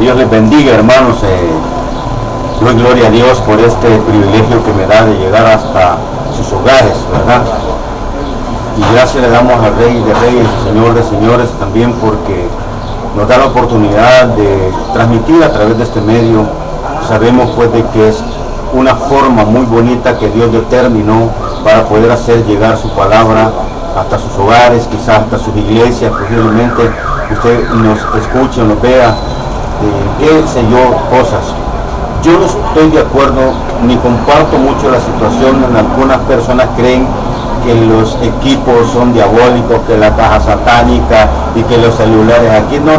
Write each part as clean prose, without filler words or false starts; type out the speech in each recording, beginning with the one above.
Dios les bendiga, hermanos. Doy gloria a Dios por este privilegio que me da de llegar hasta sus hogares, ¿verdad? Y gracias le damos al Rey de Reyes, Señor de Señores, también porque nos da la oportunidad de transmitir a través de este medio. Sabemos pues de que es una forma muy bonita que Dios determinó para poder hacer llegar su palabra hasta sus hogares, quizás hasta sus iglesias. Posiblemente usted nos escuche o nos vea, qué sé yo, cosas. Yo no estoy de acuerdo ni comparto mucho la situación en algunas personas creen que los equipos son diabólicos, que la caja satánica y que los celulares aquí. No.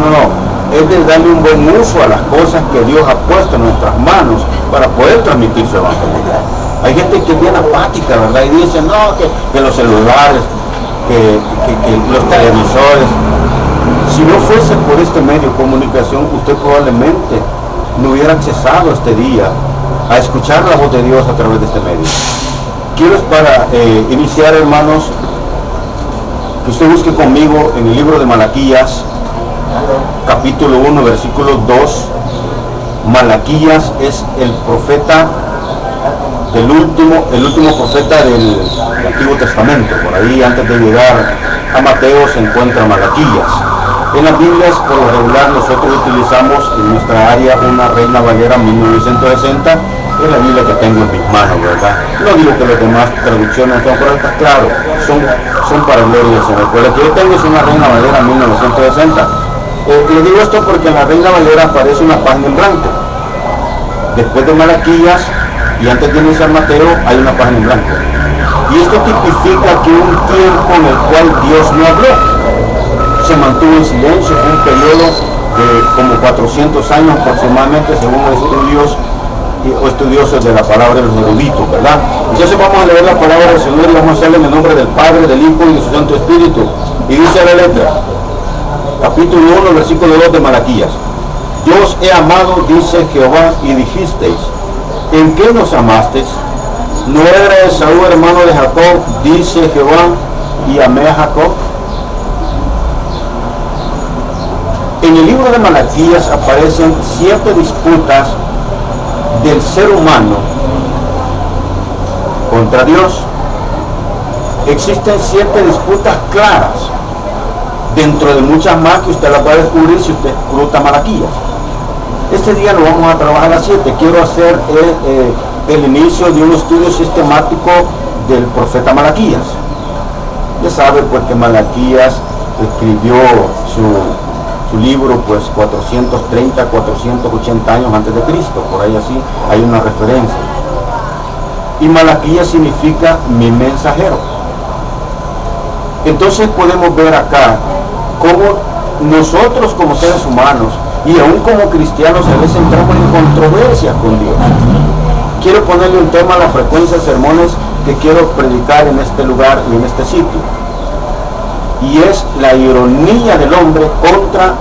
Es de darle un buen uso a las cosas que Dios ha puesto en nuestras manos para poder transmitir su evangelio. Hay gente que es bien apática, ¿verdad? Y dice, no, que los celulares, que los televisores. Si no fuese por este medio de comunicación, usted probablemente no hubiera accesado este día a escuchar la voz de Dios a través de este medio. Quiero para iniciar, hermanos, que usted busque conmigo en el libro de Malaquías, capítulo 1, versículo 2. Malaquías es el profeta, el último profeta del Antiguo Testamento. Por ahí, antes de llegar a Mateo, se encuentra Malaquías. En las Biblias, por lo regular, nosotros utilizamos en nuestra área una Reina Valera 1960, es la Biblia que tengo en mis manos, ¿verdad? No digo que las demás traducciones son correctas, claro, son para gloria del Señor. Pero la que yo tengo es una Reina Valera 1960. Le digo esto porque en la Reina Valera aparece una página en blanco. Después de Malaquías y antes de iniciar Mateo hay una página en blanco. Y esto tipifica que un tiempo en el cual Dios no habló. Se mantuvo en silencio, fue un periodo de como 400 años aproximadamente, según estudios o estudiosos de la palabra de los eruditos, ¿verdad? Entonces vamos a leer la palabra del Señor y vamos a hacerle en el nombre del Padre, del Hijo y de su Santo Espíritu. Y dice la letra, capítulo 1, versículo 2 de Malaquías. Yo os he amado, dice Jehová, y dijisteis, ¿en qué nos amasteis? ¿No era Esaú hermano de Jacob, dice Jehová, y amé a Jacob? En el libro de Malaquías aparecen 7 disputas del ser humano contra Dios. Existen 7 disputas claras, dentro de muchas más que usted las va a descubrir si usted escruta Malaquías. Este día lo vamos a trabajar a 7. Quiero hacer el inicio de un estudio sistemático del profeta Malaquías. Ya sabe pues que Malaquías escribió su libro pues 430, 480 años antes de Cristo, por ahí así hay una referencia. Y Malaquías significa mi mensajero. Entonces podemos ver acá cómo nosotros como seres humanos y aún como cristianos a veces entramos en controversia con Dios. Quiero ponerle un tema a la frecuencia de sermones que quiero predicar en este lugar y en este sitio. Y es la ironía del hombre contra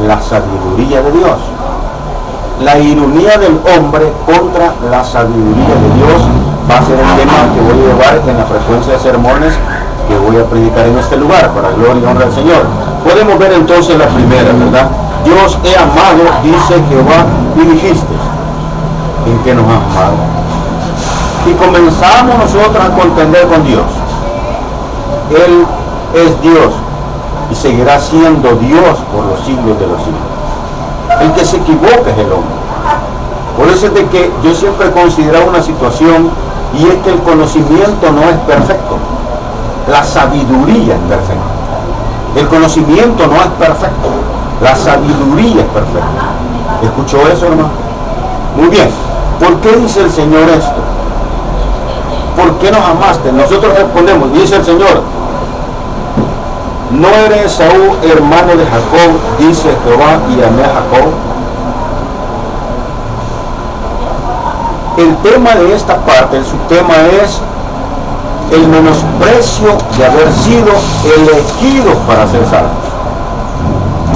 la sabiduría de Dios. La ironía del hombre contra la sabiduría de Dios va a ser el tema que voy a llevar en la frecuencia de sermones que voy a predicar en este lugar, para gloria y honra del Señor. Podemos ver entonces la primera, ¿verdad? Dios he amado, dice Jehová, y dijiste, ¿en qué nos ha amado? Y comenzamos nosotros a contender con Dios. Él es Dios y seguirá siendo Dios por los siglos de los siglos. El que se equivoca es el hombre. Por eso es de que yo siempre he considerado una situación, y es que el conocimiento no es perfecto, la sabiduría es perfecta. El conocimiento no es perfecto, la sabiduría es perfecta. ¿Escuchó eso, hermano? Muy bien. ¿Por qué dice el Señor esto? ¿Por qué nos amaste? Nosotros respondemos, dice el Señor, ¿no eres Esaú hermano de Jacob, dice Jehová, y amé a Jacob? El tema de esta parte, el subtema es el menosprecio de haber sido elegidos para ser salvos.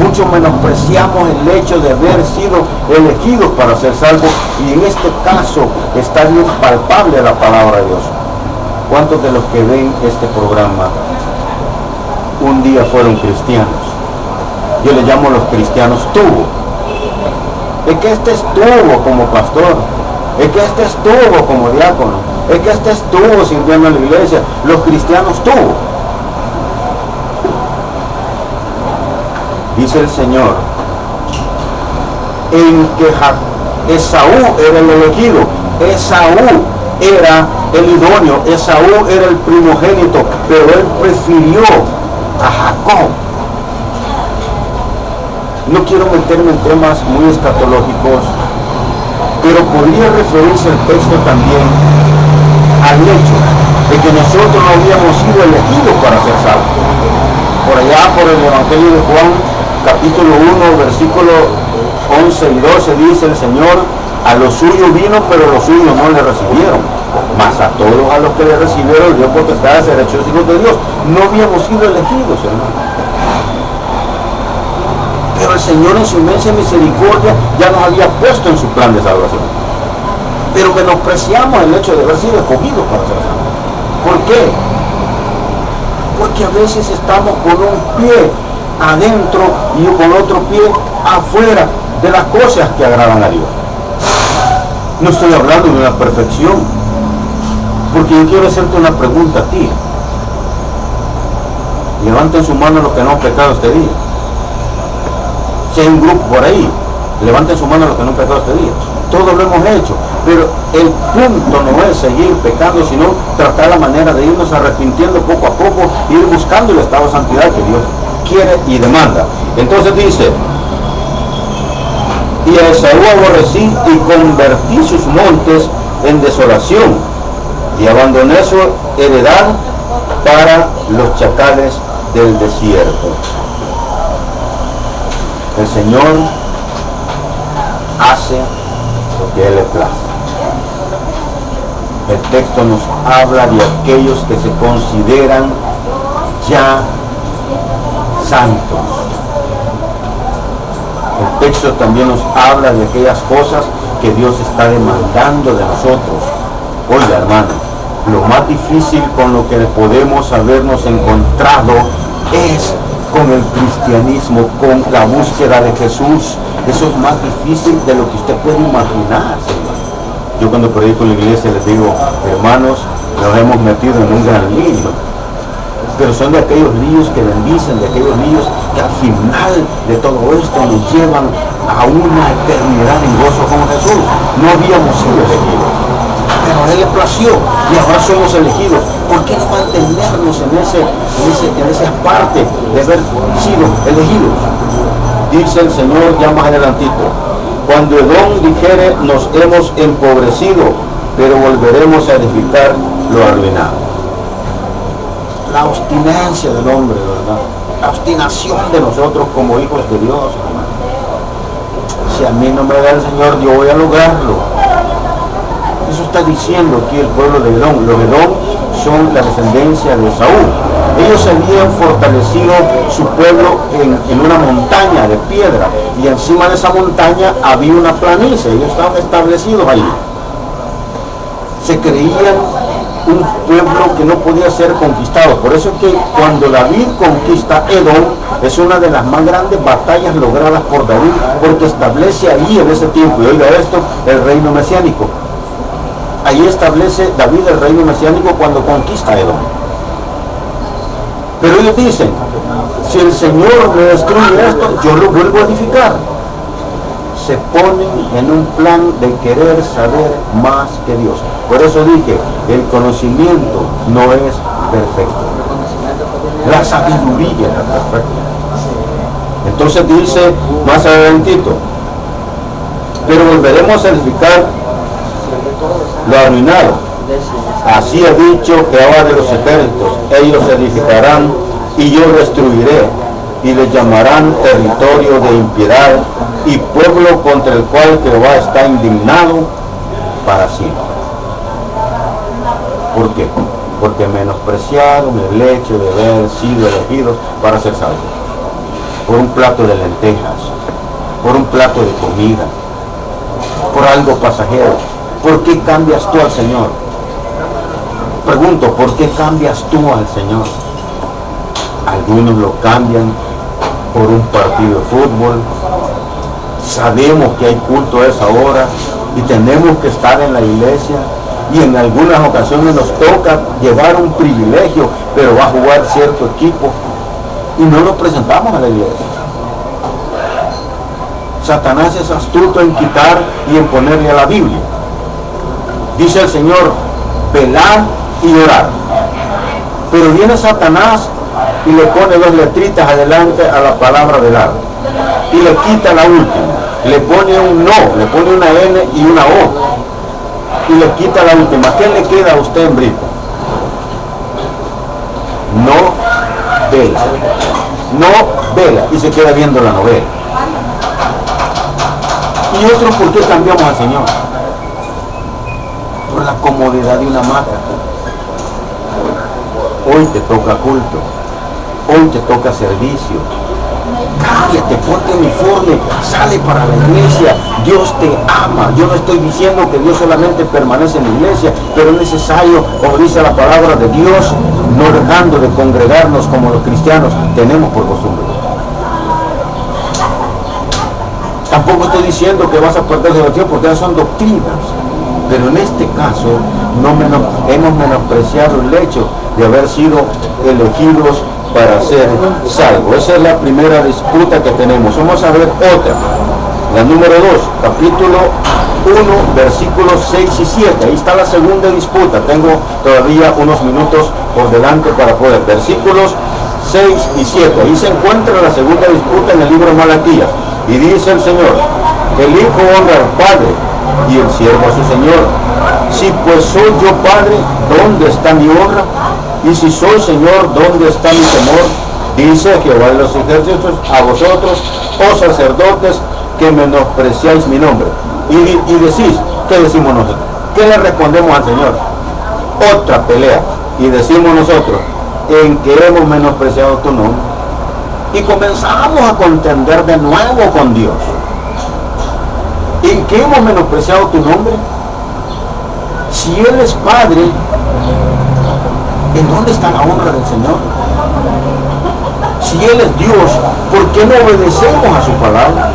Muchos menospreciamos el hecho de haber sido elegidos para ser salvos, y en este caso está bien palpable la palabra de Dios. ¿Cuántos de los que ven este programa un día fueron cristianos? Yo les llamo los cristianos tubo. es que este estuvo como pastor, es que este estuvo como diácono, es que este estuvo sirviendo en la iglesia. Los cristianos tuvo. Dice el Señor, en que Esaú era el elegido, Esaú era el idóneo, Esaú era el primogénito, pero él prefirió a Jacob. No quiero meterme en temas muy escatológicos, pero podría referirse el texto también al hecho de que nosotros no habíamos sido elegidos para ser salvos. Por allá, por el Evangelio de Juan, capítulo 1, versículo 11 y 12, dice el Señor, a los suyos vino, pero los suyos no le recibieron. Mas a todos a los que le recibieron, dio potestad de ser hechos hijos de Dios. No habíamos sido elegidos, hermano. Pero el Señor en su inmensa misericordia ya nos había puesto en su plan de salvación. Pero menospreciamos el hecho de haber sido escogidos para ser salvos. ¿Por qué? Porque a veces estamos con un pie adentro y con otro pie afuera de las cosas que agradan a Dios. No estoy hablando de una perfección, porque yo quiero hacerte una pregunta a ti. Levanten su mano los que no han pecado este día. Si hay un grupo por ahí, levanten su mano los que no han pecado este día. Todos lo hemos hecho, pero el punto no es seguir pecando, sino tratar la manera de irnos arrepintiendo poco a poco, ir buscando el estado de santidad que Dios quiere y demanda. Entonces dice, y a Esaú aborrecí y convertí sus montes en desolación y abandoné su heredad para los chacales del desierto. El Señor hace lo que Él le place. El texto nos habla de aquellos que se consideran ya santos. El texto también nos habla de aquellas cosas que Dios está demandando de nosotros. Oiga, hermano, lo más difícil con lo que podemos habernos encontrado es con el cristianismo, con la búsqueda de Jesús. Eso es más difícil de lo que usted puede imaginar, Señor. Yo cuando predico en la iglesia les digo, hermanos, nos hemos metido en un gran lío, pero son de aquellos líos que bendicen, de aquellos líos que al final de todo esto nos llevan a una eternidad en gozo con Jesús. No habíamos sido elegidos, pero a Él le plació y ahora somos elegidos. ¿Por qué no mantenernos en esa parte de haber sido elegidos? Dice el Señor ya más adelantito, cuando Edom dijere, nos hemos empobrecido, pero volveremos a edificar lo arruinado. La obstinancia del hombre, ¿verdad? La obstinación de nosotros como hijos de Dios, hermano. Si a mí no me da el Señor, yo voy a lograrlo. Eso está diciendo aquí el pueblo de Edom. Los Edom son la descendencia de Saúl. Ellos habían fortalecido su pueblo en una montaña de piedra, y encima de esa montaña había una planicie. Ellos estaban establecidos allí. Se creían un pueblo que no podía ser conquistado. Por eso es que cuando David conquista Edom, es una de las más grandes batallas logradas por David, porque establece ahí en ese tiempo, y oiga esto, el reino mesiánico. Ahí establece David el reino mesiánico cuando conquista Edom. Pero ellos dicen, si el Señor me destruye esto, yo lo vuelvo a edificar. Se ponen en un plan de querer saber más que Dios. Por eso dije, el conocimiento no es perfecto. La sabiduría es perfecta. Entonces dice más adelantito, pero volveremos a edificar lo arruinado. Así ha dicho Jehová de los ejércitos, ellos edificarán y yo destruiré, y les llamarán territorio de impiedad y pueblo contra el cual Jehová está indignado para siempre. ¿Por qué? Porque menospreciaron el hecho de haber sido elegidos para ser salvos. Por un plato de lentejas, por un plato de comida, por algo pasajero. ¿Por qué cambias tú al Señor? Pregunto, ¿por qué cambias tú al Señor? Algunos lo cambian por un partido de fútbol, sabemos que hay culto a esa hora y tenemos que estar en la iglesia, y en algunas ocasiones nos toca llevar un privilegio, pero va a jugar cierto equipo y no lo presentamos a la iglesia. Satanás es astuto en quitar y en ponerle a la Biblia. Dice el Señor, velar y orar. Pero viene Satanás y le pone 2 letritas adelante a la palabra velar. Y le quita la última. Le pone un no, le pone una N y una O. Y le quita la última. ¿Qué le queda a usted en Brito? No vela. No vela. Y se queda viendo la novela. Y otros, ¿por qué cambiamos al Señor? Por la comodidad de una hamaca. Hoy te toca culto, hoy te toca servicio. Cállate, ponte uniforme, sale para la iglesia. Dios te ama. Yo no estoy diciendo que Dios solamente permanece en la iglesia, pero es necesario, como dice la palabra de Dios, no dejando de congregarnos como los cristianos tenemos por costumbre. Tampoco estoy diciendo que vas a perder la tiempo, porque son doctrinas. Pero en este caso hemos menospreciado el hecho de haber sido elegidos para ser salvos. Esa es la primera disputa que tenemos. Vamos a ver otra. La número 2, capítulo 1, versículos 6 y 7. Ahí está la segunda disputa. Tengo todavía unos minutos por delante para poder. Versículos 6 y 7. Ahí se encuentra la segunda disputa en el libro de Malaquías. Y dice el Señor, el Hijo honra al Padre y el siervo a su Señor. Si pues soy yo Padre, ¿dónde está mi honra? Y si soy Señor, ¿dónde está mi temor? Dice Jehová de los ejércitos a vosotros, oh sacerdotes, que menospreciáis mi nombre. Y decís, ¿qué decimos nosotros? ¿Qué le respondemos al Señor? Otra pelea. Y decimos nosotros, en que hemos menospreciado tu nombre. Y comenzamos a contender de nuevo con Dios. ¿En qué hemos menospreciado tu nombre? Si Él es Padre, ¿en dónde está la honra del Señor? Si Él es Dios, ¿por qué no obedecemos a su palabra?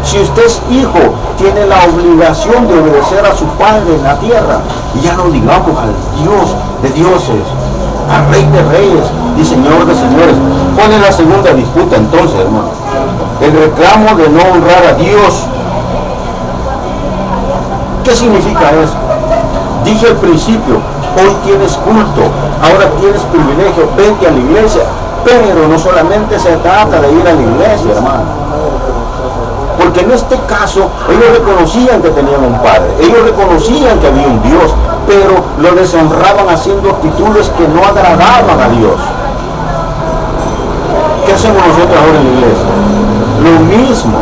Si usted es hijo, tiene la obligación de obedecer a su Padre en la tierra. Y ya no digamos al Dios de dioses, al Rey de reyes y Señor de señores. ¿Cuál es la segunda disputa entonces, hermano? El reclamo de no honrar a Dios. ¿Qué significa eso? Dije al principio, hoy tienes culto, ahora tienes privilegio, vete a la iglesia. Pero no solamente se trata de ir a la iglesia, hermano. Porque en este caso, ellos reconocían que tenían un Padre, ellos reconocían que había un Dios, pero lo deshonraban haciendo actitudes que no agradaban a Dios. ¿Qué hacemos nosotros ahora en la iglesia? Lo mismo.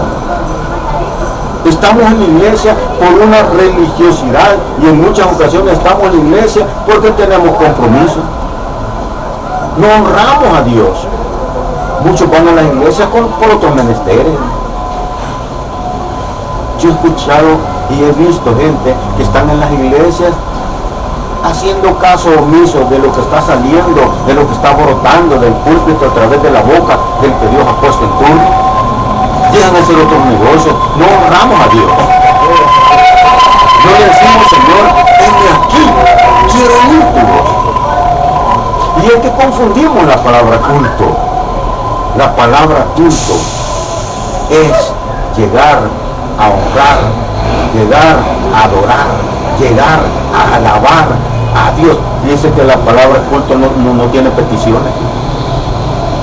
Estamos en la iglesia por una religiosidad y en muchas ocasiones estamos en la iglesia porque tenemos compromiso. No honramos a Dios. Muchos van a la iglesia por otros menesteres. Yo he escuchado y he visto gente que están en las iglesias haciendo caso omiso de lo que está saliendo, de lo que está brotando del púlpito a través de la boca del que Dios ha puesto en turno. Dejan de hacer otros negocios. No honramos a Dios. No le decimos, Señor, venme aquí, quiero ir tu voz. Y es que confundimos la palabra culto. La palabra culto es llegar a honrar, llegar a adorar, llegar a alabar a Dios. Dice que la palabra culto no tiene peticiones.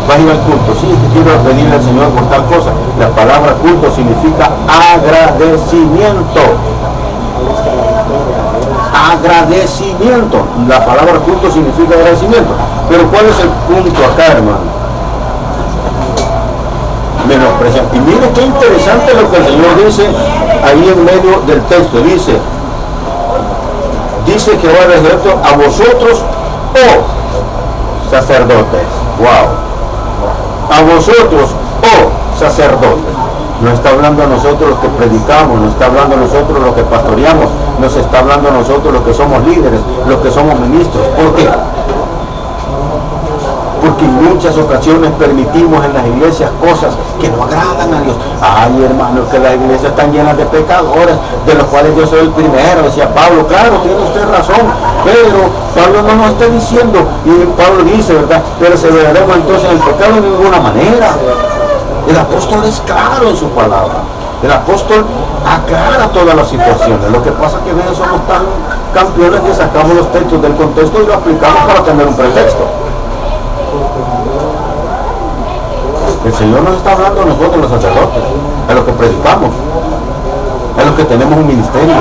Va a ir al culto, sí, quiero pedirle al Señor por tal cosa. La palabra culto significa agradecimiento. Agradecimiento. La palabra culto significa agradecimiento. Pero ¿cuál es el punto acá, hermano? Menospreciar. Y mire qué interesante lo que el Señor dice ahí en medio del texto. Dice que va a decir a vosotros, oh sacerdotes. Wow. A vosotros, oh sacerdotes. No está hablando a nosotros los que predicamos, no está hablando a nosotros los que pastoreamos, nos está hablando a nosotros los que somos líderes, los que somos ministros. ¿Por qué? porque en muchas ocasiones permitimos en las iglesias cosas que no agradan a Dios. Ay, hermano, que las iglesias están llenas de pecadores, de los cuales yo soy el primero, decía Pablo. Claro, tiene usted razón, pero Pablo no nos está diciendo, y Pablo dice, ¿verdad?, perseveraremos entonces en el pecado de ninguna manera. El apóstol es claro en su palabra. El apóstol aclara todas las situaciones. Lo que pasa es que a veces somos tan campeones que sacamos los textos del contexto y lo aplicamos para tener un pretexto. El Señor nos está hablando a nosotros, los sacerdotes, a los que predicamos, a los que tenemos un ministerio,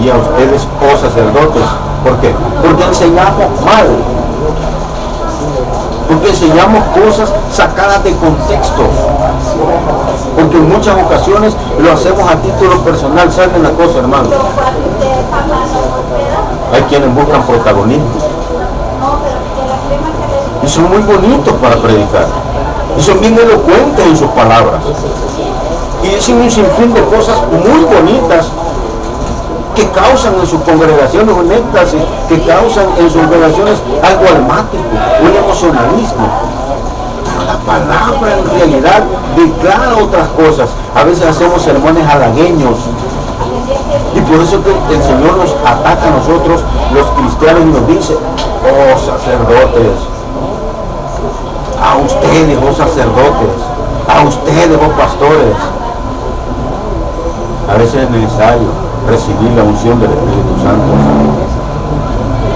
y a ustedes, oh sacerdotes. ¿Por qué? Porque enseñamos mal. Porque enseñamos cosas sacadas de contextos. Porque en muchas ocasiones lo hacemos a título personal. ¿Saben una cosa, hermano? Hay quienes buscan protagonismo. Y son muy bonitos para predicar. Y son bien elocuentes en sus palabras. Y dicen un sinfín de cosas muy bonitas que causan en sus congregaciones un éxtasis, que causan en sus congregaciones algo almático, un emocionalismo. Pero la palabra en realidad declara otras cosas. A veces hacemos sermones halagueños. Y por eso que el Señor nos ataca a nosotros, los cristianos, y nos dice: oh sacerdotes, a ustedes, oh sacerdotes, a ustedes, oh pastores. A veces es necesario recibir la unción del Espíritu Santo.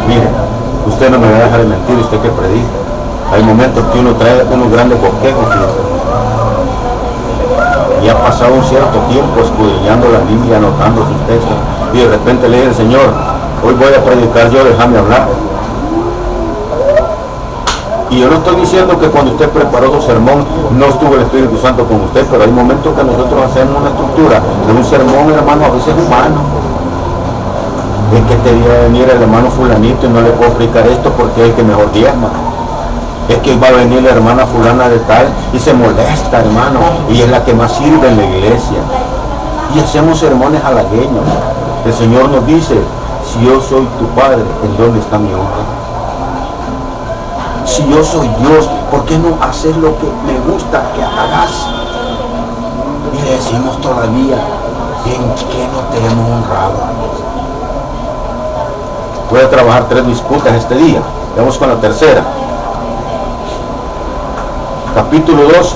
Mire, usted no me va a dejar de mentir, usted que predica. Hay momentos que uno trae unos grandes bosquejos, y ha pasado un cierto tiempo escudriñando la Biblia, anotando sus textos, y de repente le dice el Señor: hoy voy a predicar yo, déjame hablar. Y yo no estoy diciendo que cuando usted preparó su sermón no estuvo el Espíritu Santo con usted, pero hay momentos que nosotros hacemos una estructura de un sermón, hermano, a veces humano. Es que te iba a venir el hermano fulanito y no le puedo explicar esto porque es el que mejor diezma. Es que va a venir la hermana fulana de tal y se molesta, hermano, y es la que más sirve en la iglesia. Y hacemos sermones halagueños. El Señor nos dice: si yo soy tu Padre, ¿en dónde está mi honra? Si yo soy Dios, ¿por qué no hacer lo que me gusta que hagas? Y le decimos todavía: ¿en qué no te hemos honrado? Voy a trabajar 3 disputas este día. Vamos con la tercera. Capítulo 2.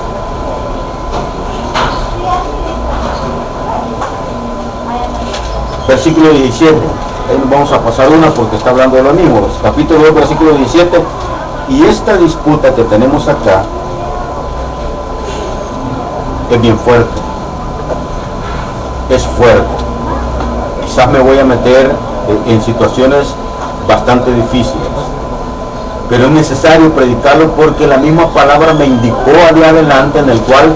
Versículo 17. Ahí nos vamos a pasar una porque está hablando de lo mismo. Capítulo 2, versículo 17. Y esta disputa que tenemos acá es bien fuerte. Es fuerte. Quizás me voy a meter en situaciones bastante difíciles, pero es necesario predicarlo porque la misma palabra me indicó allá adelante, en el cual